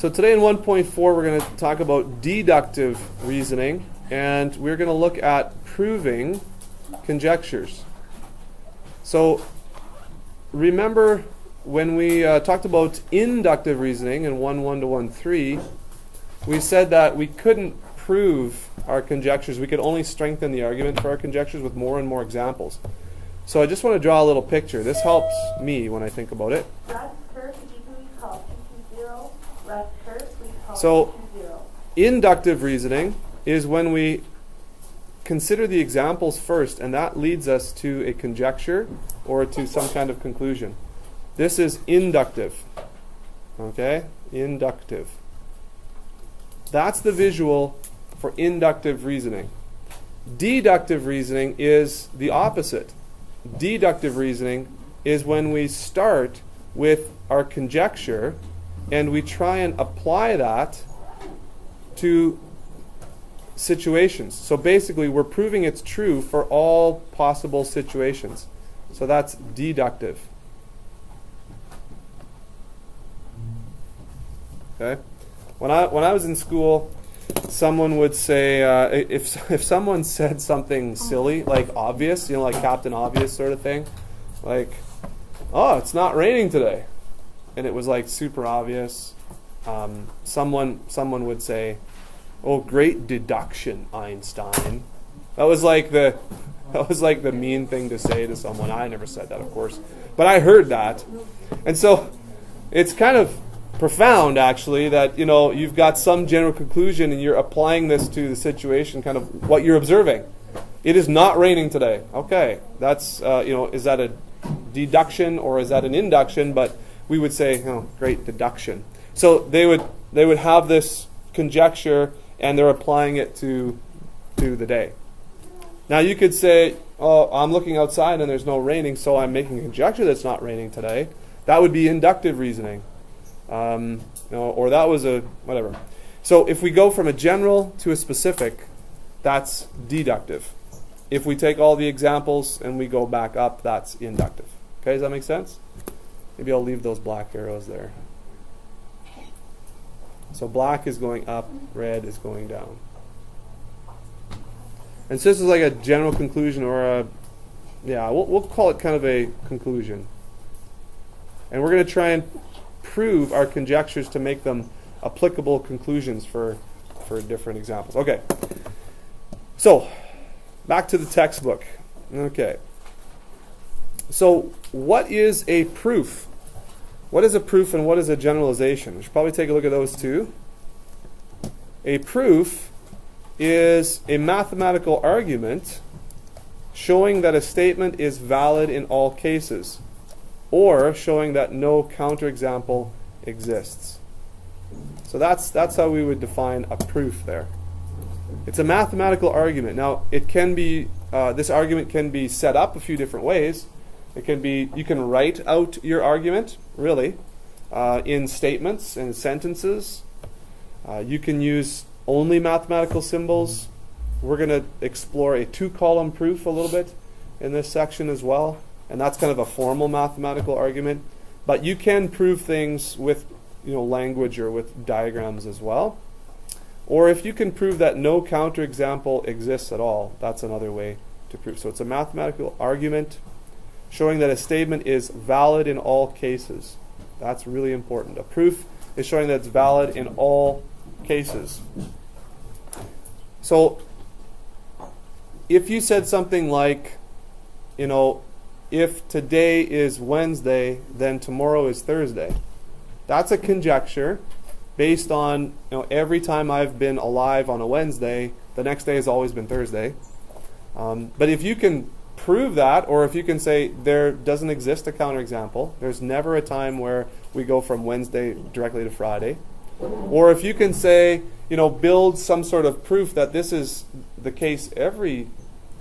So today in 1.4 we're going to talk about deductive reasoning, and we're going to look at proving conjectures. So remember when we talked about inductive reasoning in 1.1 to 1.3, we said that we couldn't prove our conjectures. We could only strengthen the argument for our conjectures with more and more examples. So I just want to draw a little picture. This helps me when I think about it. So inductive reasoning is when we consider the examples first, and that leads us to a conjecture or to some kind of conclusion. This is inductive. Okay? Inductive. That's the visual for inductive reasoning. Deductive reasoning is the opposite. Deductive reasoning is when we start with our conjecture and we try and apply that to situations. So basically we're proving it's true for all possible situations. So that's deductive. Okay? When I was in school, someone would say, if someone said something silly, like obvious, like Captain Obvious sort of thing, like, oh, it's not raining today, and it was like super obvious, someone would say, oh, great deduction, Einstein. That was like the mean thing to say to someone. I never said that, of course, but I heard that, and so it's kind of profound, actually, that you've got some general conclusion and you're applying this to the situation, kind of what you're observing. It is not raining today. Okay, that's is that a deduction or is that an induction? But we would say, oh, great deduction. So they would have this conjecture and they're applying it to the day. Now you could say, oh, I'm looking outside and there's no raining, so I'm making a conjecture that's not raining today. That would be inductive reasoning. Or that was a whatever. So if we go from a general to a specific, that's deductive. If we take all the examples and we go back up, that's inductive. Okay, does that make sense? Maybe I'll leave those black arrows there. So black is going up, red is going down. And so this is like a general conclusion, or we'll call it kind of a conclusion. And we're going to try and prove our conjectures to make them applicable conclusions for different examples. Okay. So, back to the textbook. Okay. So, what is a proof? What is a proof and what is a generalization? We should probably take a look at those two. A proof is a mathematical argument showing that a statement is valid in all cases, or showing that no counterexample exists. So that's how we would define a proof there. It's a mathematical argument. Now, it can be this argument can be set up a few different ways. It can be, you can write out your argument, really, in statements and sentences. You can use only mathematical symbols. We're going to explore a two-column proof a little bit in this section as well. And that's kind of a formal mathematical argument. But you can prove things with language or with diagrams as well. Or if you can prove that no counterexample exists at all, that's another way to prove. So it's a mathematical argument showing that a statement is valid in all cases. That's really important. A proof is showing that it's valid in all cases. So if you said something like, if today is Wednesday, then tomorrow is Thursday. That's a conjecture based on, every time I've been alive on a Wednesday, the next day has always been Thursday. But if you can prove that, or if you can say there doesn't exist a counterexample, there's never a time where we go from Wednesday directly to Friday. Or if you can say, build some sort of proof that this is the case every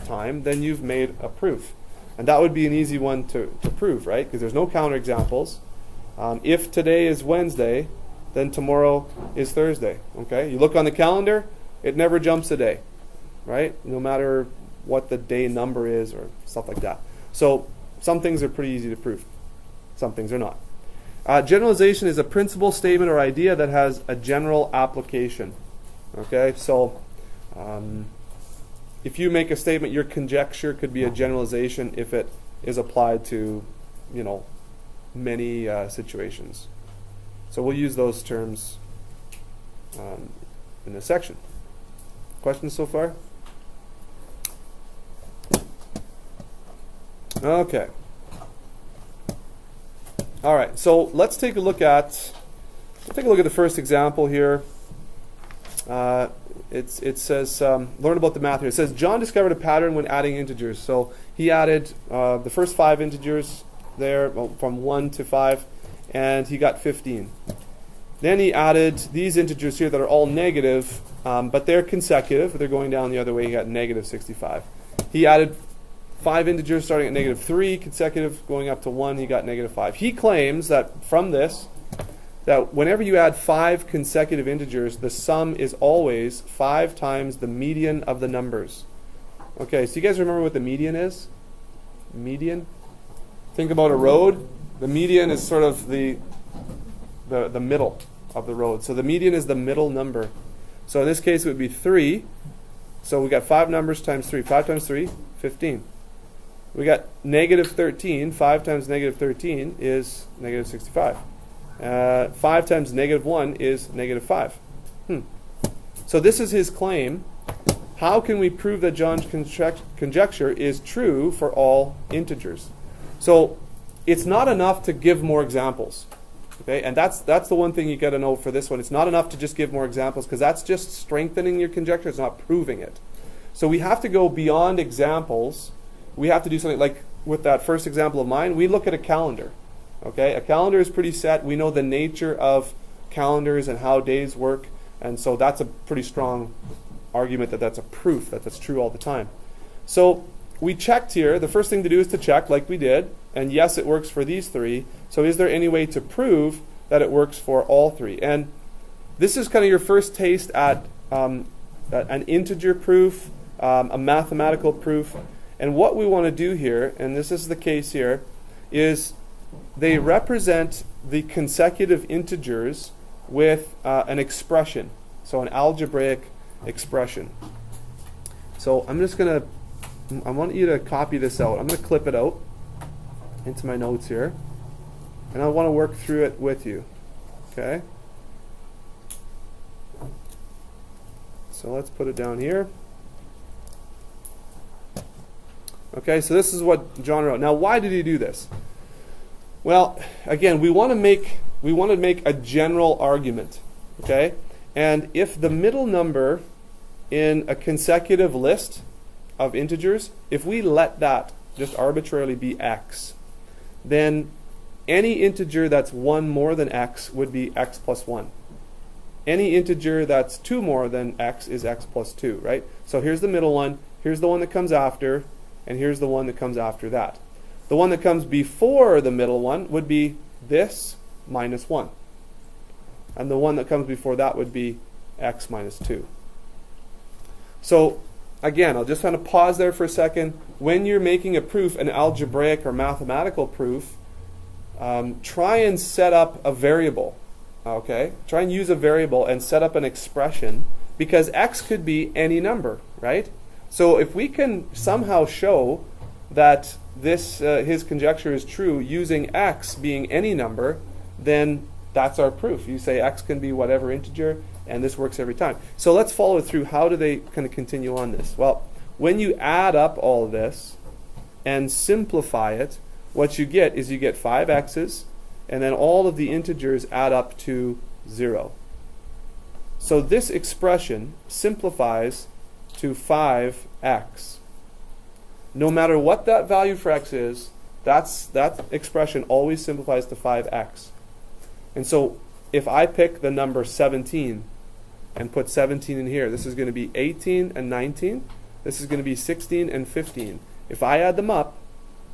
time, then you've made a proof. And that would be an easy one to prove, right? Because there's no counterexamples. If today is Wednesday, then tomorrow is Thursday. Okay? You look on the calendar, it never jumps a day, right? No matter what the day number is or stuff like that. So some things are pretty easy to prove. Some things are not. Generalization is a principle, statement, or idea that has a general application. Okay, so if you make a statement, your conjecture could be a generalization if it is applied to, many situations. So we'll use those terms in this section. Questions so far? Okay. All right. So let's take a look at the first example here. It says learn about the math here. It says John discovered a pattern when adding integers. So he added the first 5 integers there, from 1 to 5, and he got 15. Then he added these integers here that are all negative, but they're consecutive. They're going down the other way. He got negative 65. He added 5 integers starting at negative 3, consecutive, going up to 1. He got negative 5. He claims that from this, that whenever you add 5 consecutive integers, the sum is always 5 times the median of the numbers. Okay, so you guys remember what the median is? Median? Think about a road. The median is sort of the middle of the road. So the median is the middle number. So in this case, it would be 3. So we got 5 numbers times 3. 5 times 3, 15. We got negative 13. 5 times negative 13 is negative 65. 5 times negative 1 is negative 5. So this is his claim. How can we prove that John's conjecture is true for all integers? So it's not enough to give more examples. Okay, and that's the one thing you got to know for this one. It's not enough to just give more examples, because that's just strengthening your conjecture. It's not proving it. So we have to go beyond examples. We have to do something like with that first example of mine. We look at a calendar. Okay, a calendar is pretty set. We know the nature of calendars and how days work, and so that's a pretty strong argument that that's a proof that that's true all the time. So we checked here. The first thing to do is to check, like we did, and yes, it works for these 3. So is there any way to prove that it works for all 3? And this is kind of your first taste at an integer proof, a mathematical proof. And what we want to do here, and this is the case here, is they represent the consecutive integers with an expression, so an algebraic expression. So I'm just going to, I want you to copy this out. I'm going to clip it out into my notes here, and I want to work through it with you. Okay? So let's put it down here. Okay, so this is what John wrote. Now, why did he do this? Well, again, we want to make a general argument, okay? And if the middle number in a consecutive list of integers, if we let that just arbitrarily be x, then any integer that's 1 more than x would be x plus 1. Any integer that's 2 more than x is x plus 2, right? So here's the middle one, here's the one that comes after, and here's the one that comes after that. The one that comes before the middle one would be this minus 1. And the one that comes before that would be x minus 2. So again, I'll just kind of pause there for a second. When you're making a proof, an algebraic or mathematical proof, try and set up a variable. Okay? Try and use a variable and set up an expression, because x could be any number, right? So if we can somehow show that this his conjecture is true using x being any number, then that's our proof. You say x can be whatever integer, and this works every time. So let's follow it through. How do they kind of continue on this? Well, when you add up all of this and simplify it, what you get is you get 5 x's, and then all of the integers add up to 0. So this expression simplifies to 5x. No matter what that value for x is, that expression always simplifies to 5x. And so if I pick the number 17 and put 17 in here, this is going to be 18 and 19. This is going to be 16 and 15. If I add them up,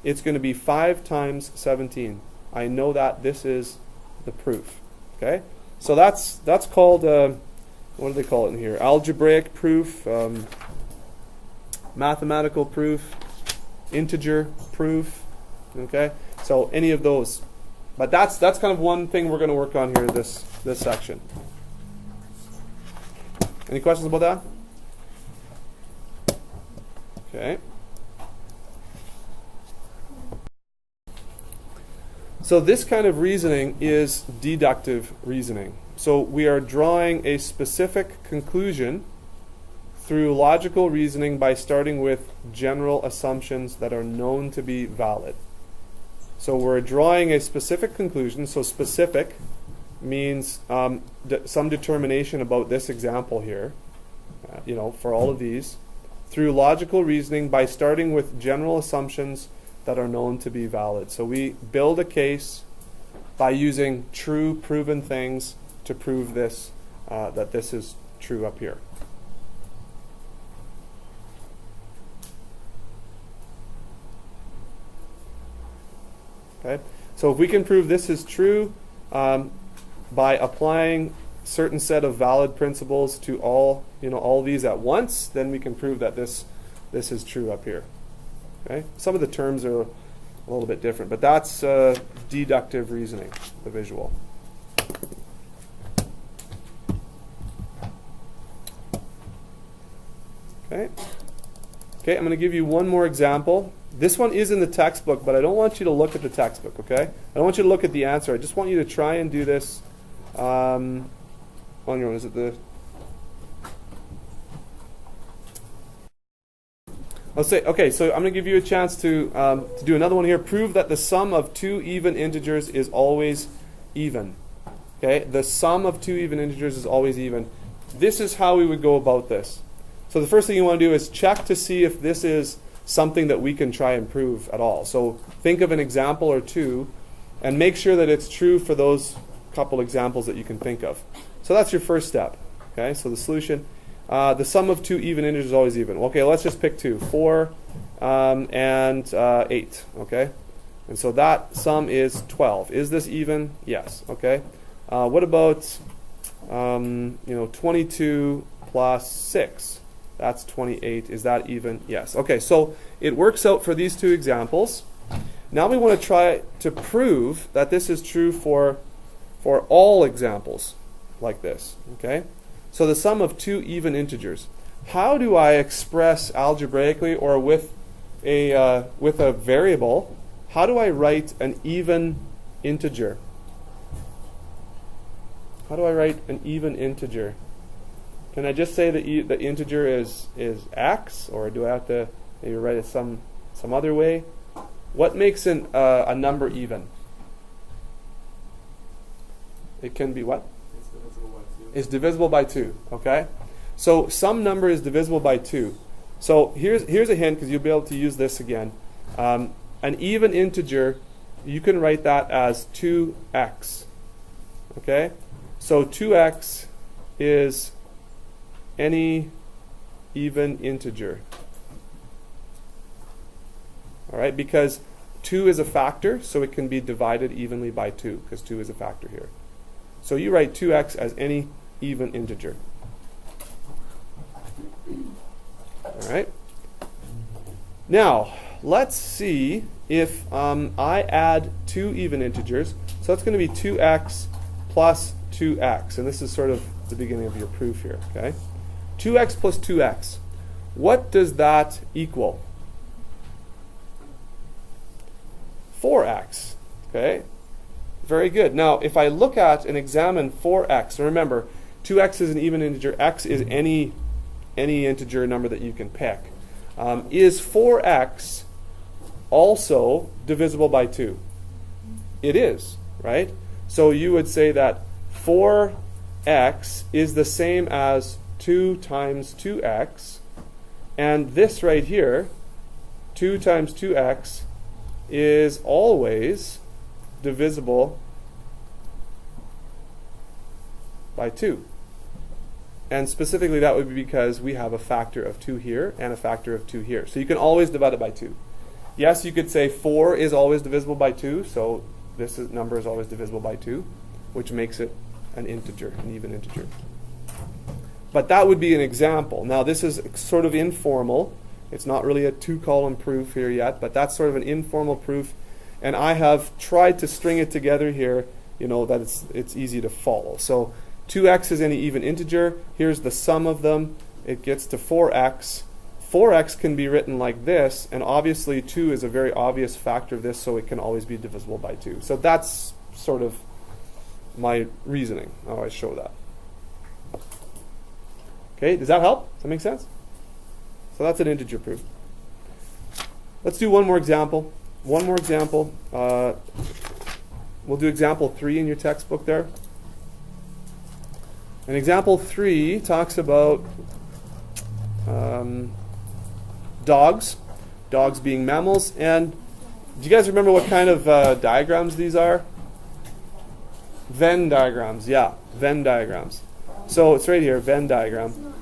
it's going to be 5 times 17. I know that this is the proof. Okay? So that's called, what do they call it in here? Algebraic proof, mathematical proof, integer proof. Okay? So any of those. But that's kind of one thing we're going to work on here in this section. Any questions about that? Okay. So this kind of reasoning is deductive reasoning. So we are drawing a specific conclusion through logical reasoning by starting with general assumptions that are known to be valid. So we're drawing a specific conclusion. So specific means some determination about this example here, for all of these, through logical reasoning by starting with general assumptions that are known to be valid. So we build a case by using true proven things to prove this, that this is true up here. Okay? So if we can prove this is true by applying certain set of valid principles to all these at once, then we can prove that this is true up here. Okay? Some of the terms are a little bit different, but that's deductive reasoning, the visual. Okay. Okay, I'm going to give you one more example. This one is in the textbook, but I don't want you to look at the textbook, okay? I don't want you to look at the answer. I just want you to try and do this on your own. Is it the... Let's say, okay, so I'm going to give you a chance to do another one here. Prove that the sum of two even integers is always even. Okay, the sum of two even integers is always even. This is how we would go about this. So the first thing you want to do is check to see if this is something that we can try and prove at all. So think of an example or two and make sure that it's true for those couple examples that you can think of. So that's your first step. Okay, so the solution, the sum of two even integers is always even. Okay, let's just pick two, 4 and 8. Okay, and so that sum is 12. Is this even? Yes. Okay. What about 22 plus 6? That's 28. Is that even? Yes. Okay, so it works out for these two examples. Now we want to try to prove that this is true for all examples like this. Okay, so the sum of two even integers. How do I express algebraically or with a variable? How do I write an even integer? How do I write an even integer? Can I just say that the integer is x, or do I have to maybe write it some other way? What makes a number even? It can be what? It's divisible by 2. It's divisible by 2. Okay, so some number is divisible by 2. So here's a hint, because you'll be able to use this again. An even integer, you can write that as 2x. Okay, so 2x is any even integer. All right, because 2 is a factor, so it can be divided evenly by 2, because 2 is a factor here. So you write 2x as any even integer. All right. Now, let's see if I add two even integers. So that's going to be 2x plus 2x. And this is sort of the beginning of your proof here. Okay. 2x plus 2x. What does that equal? 4x. Okay. Very good. Now, if I look at and examine 4x, and remember, 2x is an even integer. X is any integer number that you can pick. Is 4x also divisible by 2? It is, right? So you would say that 4x is the same as 2 times 2x, and this right here, 2 times 2x, is always divisible by 2. And specifically that would be because we have a factor of 2 here and a factor of 2 here. So you can always divide it by 2. Yes, you could say 4 is always divisible by 2, so this number is always divisible by 2, which makes it an integer, an even integer. But that would be an example. Now this is sort of informal. It's not really a 2-column proof here yet, but that's sort of an informal proof. and I have tried to string it together here, that it's easy to follow. So 2x is any even integer. Here's the sum of them. It gets to 4x. 4x can be written like this, and obviously 2 is a very obvious factor of this, so it can always be divisible by 2. So that's sort of my reasoning. I'll always show that. Okay, does that help? Does that make sense? So that's an integer proof. Let's do one more example. One more example. We'll do example 3 in your textbook there. And example 3 talks about dogs being mammals. And do you guys remember what kind of diagrams these are? Venn diagrams, yeah, Venn diagrams. So it's right here, Venn diagram.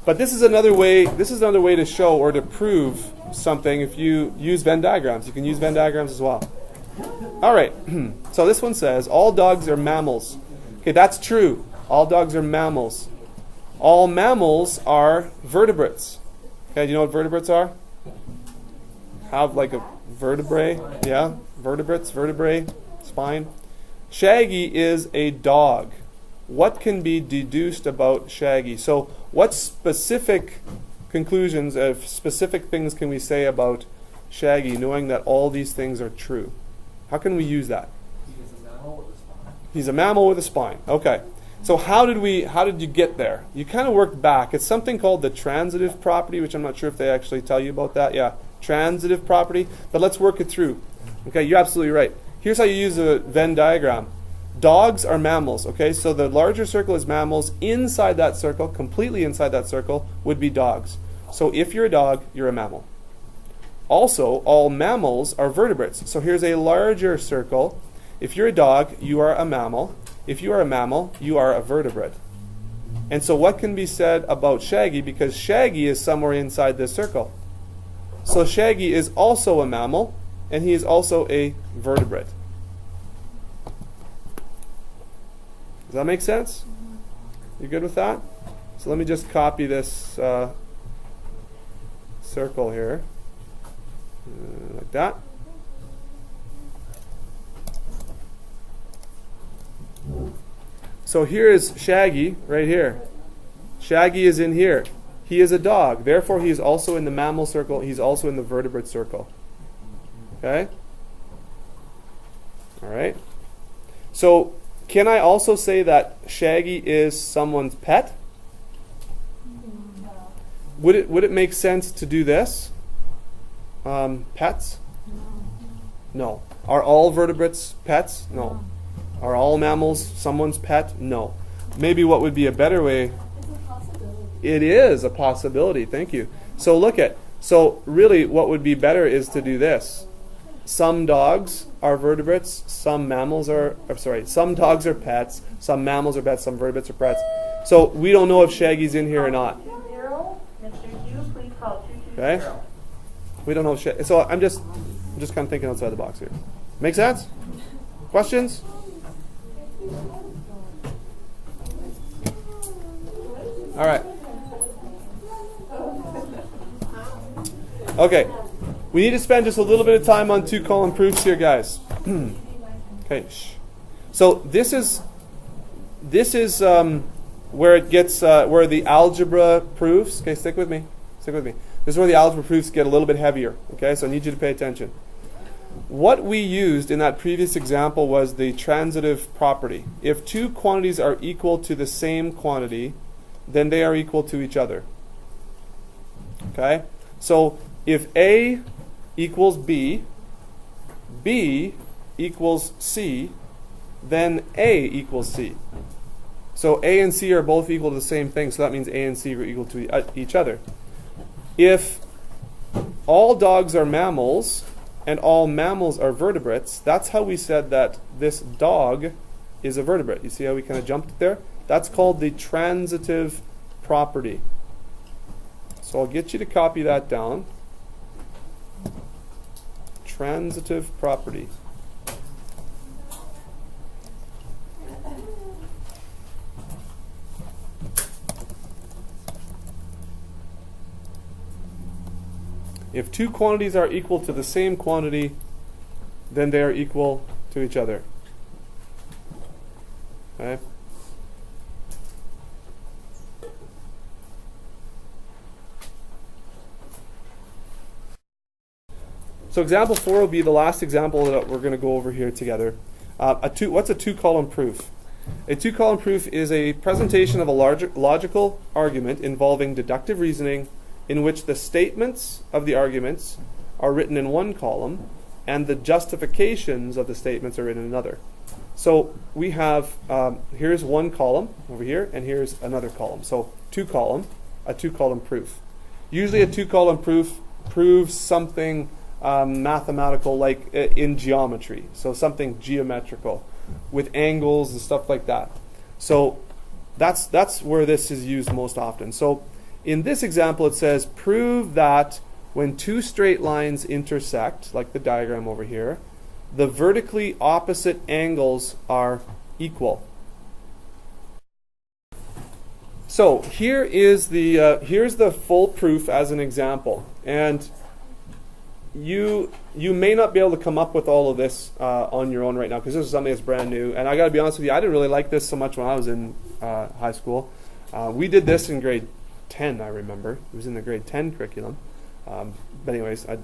But this is another way to show or to prove something if you use Venn diagrams. You can use Venn diagrams as well. All right, so this one says all dogs are mammals. Okay, that's true. All dogs are mammals. All mammals are vertebrates. Okay, do you know what vertebrates are? Have like a vertebrae, yeah? Vertebrates, vertebrae, spine. Shaggy is a dog. What can be deduced about Shaggy? So what specific conclusions of specific things can we say about Shaggy, knowing that all these things are true? How can we use that? He's a mammal with a spine. Okay. So how did you get there? You kind of worked back. It's something called the transitive property, which I'm not sure if they actually tell you about that. Yeah, transitive property. But let's work it through. Okay, you're absolutely right. Here's how you use a Venn diagram. Dogs are mammals. Okay, so the larger circle is mammals. Inside that circle, completely inside that circle, would be dogs. So if you're a dog, you're a mammal. Also, all mammals are vertebrates. So here's a larger circle. If you're a dog, you are a mammal. If you are a mammal, you are a vertebrate. And so what can be said about Shaggy? Because Shaggy is somewhere inside this circle. So Shaggy is also a mammal, and he is also a vertebrate. Does that make sense? You good with that? So let me just copy this circle here. Like that. So here is Shaggy right here. Shaggy is in here. He is a dog. Therefore, he is also in the mammal circle. He's also in the vertebrate circle. Okay? All right. So can I also say that Shaggy is someone's pet? Would it make sense to do this? Pets? No. Are all vertebrates pets? No. Are all mammals someone's pet? No. Maybe what would be a better way? It's a possibility. It is a possibility. Thank you. So really what would be better is to do this. Some dogs are vertebrates, some dogs are pets, some mammals are pets, some vertebrates are pets. So we don't know if Shaggy's in here or not. Okay? We don't know if Shaggy. So I'm just kind of thinking outside the box here. Make sense? Questions? All right. Okay. We need to spend just a little bit of time on two-column proofs here, guys. Okay. So this is where it gets where the algebra proofs. Okay, stick with me. Stick with me. This is where the algebra proofs get a little bit heavier. Okay, so I need you to pay attention. What we used in that previous example was the transitive property. If two quantities are equal to the same quantity, then they are equal to each other. Okay? So if A equals B, B equals C, then A equals C. So A and C are both equal to the same thing, so that means A and C are equal to each other. If all dogs are mammals, and all mammals are vertebrates, that's how we said that this dog is a vertebrate. You see how we kind of jumped there? That's called the transitive property. So I'll get you to copy that down. Transitive property. If two quantities are equal to the same quantity, then they are equal to each other. Okay? So example 4 will be the last example that we're going to go over here together. What's a two-column proof? A two-column proof is a presentation of a logical argument involving deductive reasoning in which the statements of the arguments are written in one column and the justifications of the statements are written in another. So we have, here's one column over here, and here's another column. So a two-column proof. Usually a two-column proof proves something mathematical, like in geometry. So something geometrical with angles and stuff like that. So that's where this is used most often. So in this example it says, prove that when two straight lines intersect, like the diagram over here, the vertically opposite angles are equal. So here is here's the full proof as an example, and you may not be able to come up with all of this on your own right now, because this is something that's brand new. And I got to be honest with you, I didn't really like this so much when I was in high school. We did this in grade 10, I remember. It was in the grade 10 curriculum. But anyways, I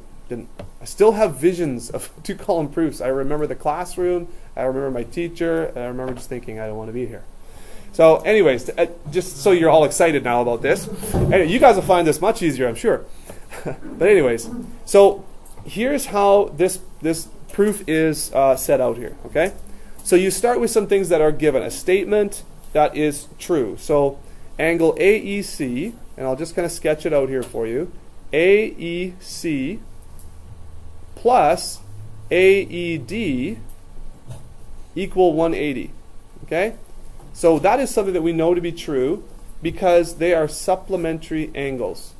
still have visions of two-column proofs. I remember the classroom, I remember my teacher, and I remember just thinking I don't want to be here. So anyways, just so you're all excited now about this. Anyway, you guys will find this much easier, I'm sure. But anyways, so here's how this proof is set out here, okay? So you start with some things that are given, a statement that is true. So angle AEC, and I'll just kind of sketch it out here for you, AEC plus AED equal 180, okay? So that is something that we know to be true because they are supplementary angles.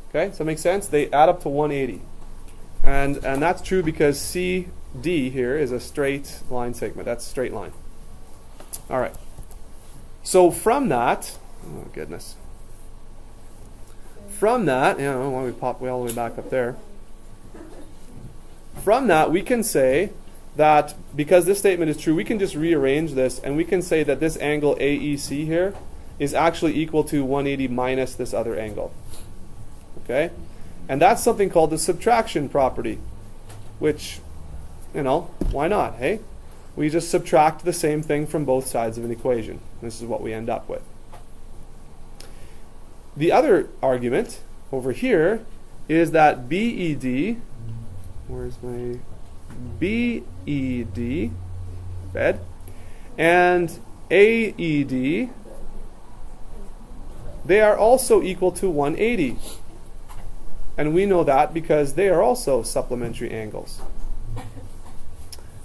Okay, so it makes sense? They add up to 180. And that's true because CD here is a straight line segment. That's a straight line. All right. So from that, oh goodness. From that, why don't we pop way all the way back up there. From that, we can say that because this statement is true, we can just rearrange this, and we can say that this angle AEC here is actually equal to 180 minus this other angle. Okay? And that's something called the subtraction property, which, why not, hey? We just subtract the same thing from both sides of an equation. This is what we end up with. The other argument over here is that BED, where's my BED, bed, and AED, they are also equal to 180. And we know that because they are also supplementary angles.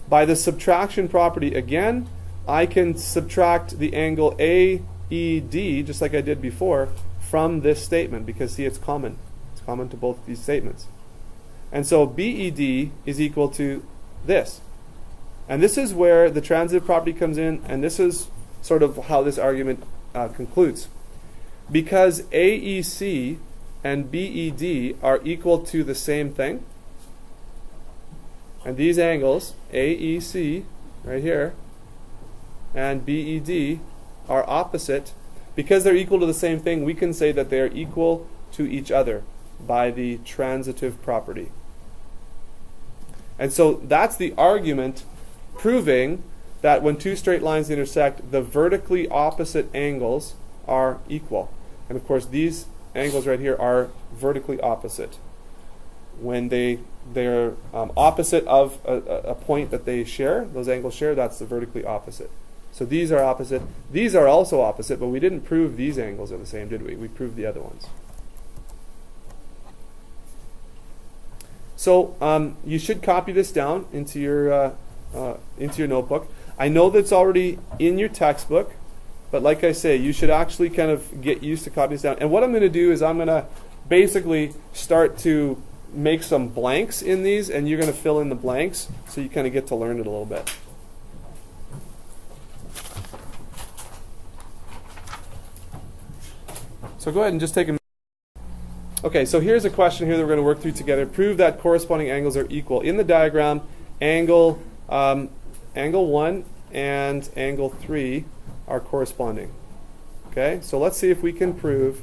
By the subtraction property, again, I can subtract the angle AED, just like I did before, from this statement, because see, it's common. It's common to both these statements. And so BED is equal to this. And this is where the transitive property comes in, and this is sort of how this argument concludes. Because AEC and BED are equal to the same thing, and these angles, AEC, right here, and BED, are opposite. Because they're equal to the same thing, we can say that they are equal to each other by the transitive property. And so that's the argument proving that when two straight lines intersect, the vertically opposite angles are equal. And of course, these angles right here are vertically opposite. When they're opposite of a point that they share, those angles share, that's the vertically opposite. So these are opposite. These are also opposite, but we didn't prove these angles are the same, did we? We proved the other ones. So you should copy this down into your notebook. I know that's already in your textbook, but like I say, you should actually kind of get used to copying this down. And what I'm going to do is I'm going to basically start to make some blanks in these, and you're going to fill in the blanks so you kind of get to learn it a little bit. So go ahead and just take a minute. Okay, so here's a question here that we're going to work through together. Prove that corresponding angles are equal. In the diagram, angle 1 and angle 3 are corresponding. Okay, so let's see if we can prove,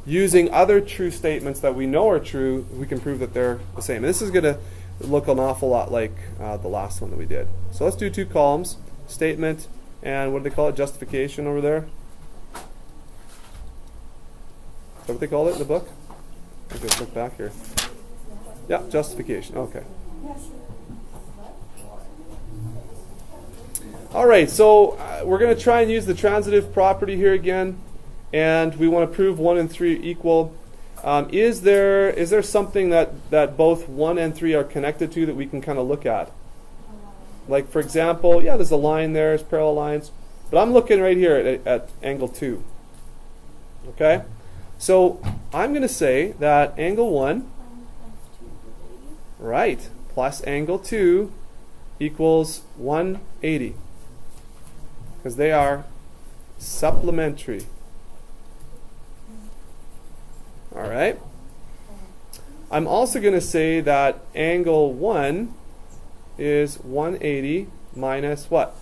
using other true statements that we know are true, we can prove that they're the same. And this is going to look an awful lot like the last one that we did. So let's do 2 columns, statement, and what do they call it, justification over there? Is that what they call it in the book? I'll just look back here. Yeah, justification, okay. All right, so we're going to try and use the transitive property here again, and we want to prove 1 and 3 equal. Is there something that both 1 and 3 are connected to that we can kind of look at? Like, for example, yeah, there's a line there, there's parallel lines, but I'm looking right here at angle 2. Okay? So I'm going to say that angle 1, right, plus angle 2 equals 180. Because they are supplementary. All right. I'm also going to say that angle 1 is 180 minus what?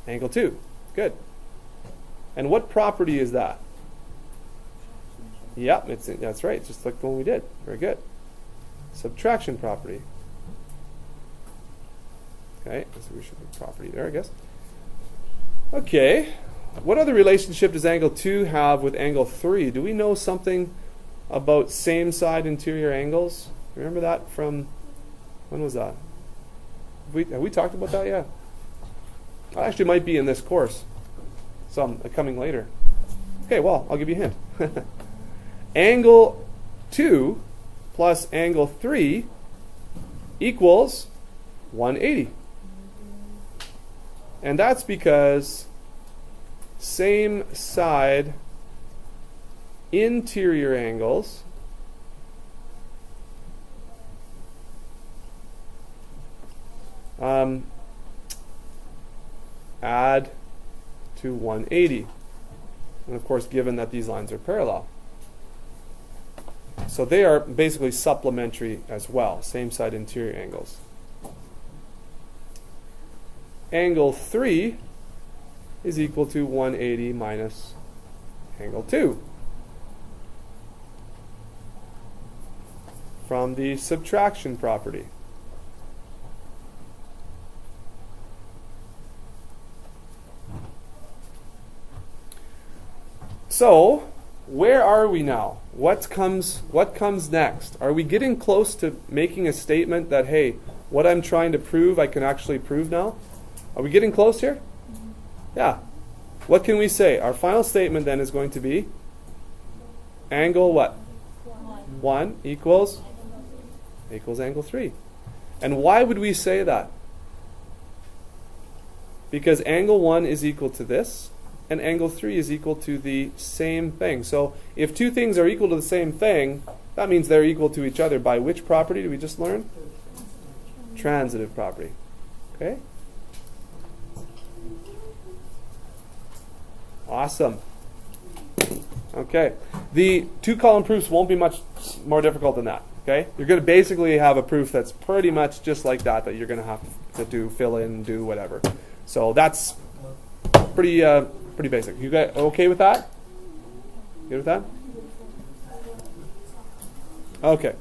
Angle 2. Good. And what property is that? Yep, that's right. Just like the one we did. Very good. Subtraction property. Okay, so we should put property there, I guess. Okay. What other relationship does angle 2 have with angle 3? Do we know something about same side interior angles? Remember that from, when was that? Have we talked about that yet? That actually might be in this course. Some coming later. Okay, well, I'll give you a hint. Angle 2 plus angle 3 equals 180. And that's because same side interior angles add to 180. And of course, given that these lines are parallel. So they are basically supplementary as well, same side interior angles. Angle 3 is equal to 180 minus angle 2 from the subtraction property. So, where are we now? What comes next? Are we getting close to making a statement that, hey, what I'm trying to prove, I can actually prove now? Are we getting close here? Yeah. What can we say? Our final statement then is going to be angle what? 1 equals angle 3. And why would we say that? Because angle 1 is equal to this, and angle 3 is equal to the same thing. So if two things are equal to the same thing, that means they're equal to each other by which property did we just learn? Transitive property. Okay? Awesome. Okay. The 2-column proofs won't be much more difficult than that. Okay? You're going to basically have a proof that's pretty much just like that you're going to have to do, fill in, do whatever. So that's pretty basic. You guys okay with that? Good with that? Okay.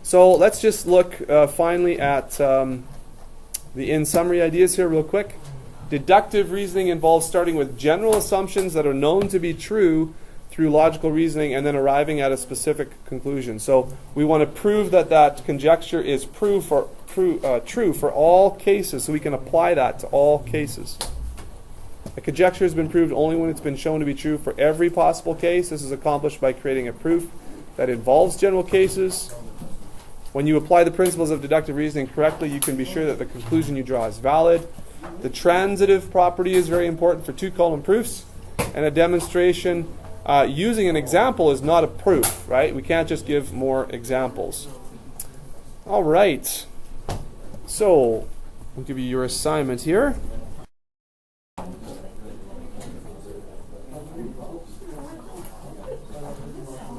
So let's just look finally at the in-summary ideas here real quick. Deductive reasoning involves starting with general assumptions that are known to be true through logical reasoning and then arriving at a specific conclusion. So we want to prove that conjecture is true for all cases, so we can apply that to all cases. A conjecture has been proved only when it's been shown to be true for every possible case. This is accomplished by creating a proof that involves general cases. When you apply the principles of deductive reasoning correctly, you can be sure that the conclusion you draw is valid. The transitive property is very important for 2-column proofs, and a demonstration using an example is not a proof, right? We can't just give more examples. All right. So, I'll give you your assignment here.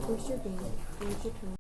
Where's your game? Where's your turn?